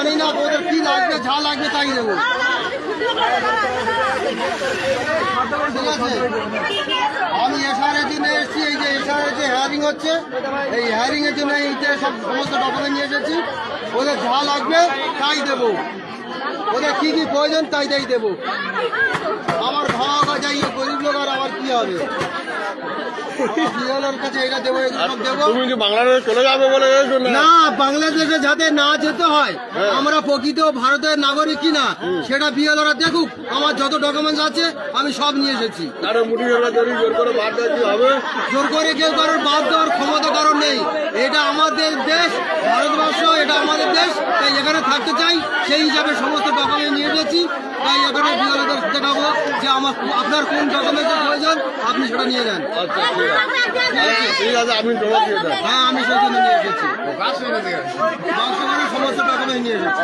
জানি না ওদের কি লাগবে, যা লাগবে তাই দেবো। ঠিক আছে, আমি এসআরের জন্য এসেছি। এই যে এসআরের যে হেয়ারিং হচ্ছে, এই হেয়ারিং এর জন্য এই যে সমস্ত ডকুমেন্ট নিয়ে এসেছি। ওদের যা লাগবে তাই দেবো, ওদের কি কি প্রয়োজন তাই দেবো। আমার ভাগ যাই গরিব লোক, আর আমার কি হবে? না, বাংলাদেশে যাতে না যেতে হয়, আমরা প্রকৃত ভারতের নাগরিক কিনা সেটা বিএলওরা দেখুক। আমার যত ডকুমেন্টস আছে আমি সব নিয়ে এসেছি। জোর করে কেউ কারোর বাদ দেওয়ার ক্ষমতা কারণ নেই। এটা আমাদের দেশ, ভারতবর্ষ, এটা আমাদের দেশ, তাই এখানে থাকতে চাই। সেই হিসাবে সমস্ত ডকুমেন্ট নিয়ে এসেছি। তাই এখানে বিএলওদের দেখাবো যে আপনার কোন ডকুমেন্টের প্রয়োজন, আপনি সেটা নিয়ে যান। ঠিক আছে, আপনি জমা দিয়ে দেন। হ্যাঁ, আমি সেই জন্য নিয়ে এসেছি। সমস্ত ডকুমেন্ট নিয়ে এসেছি।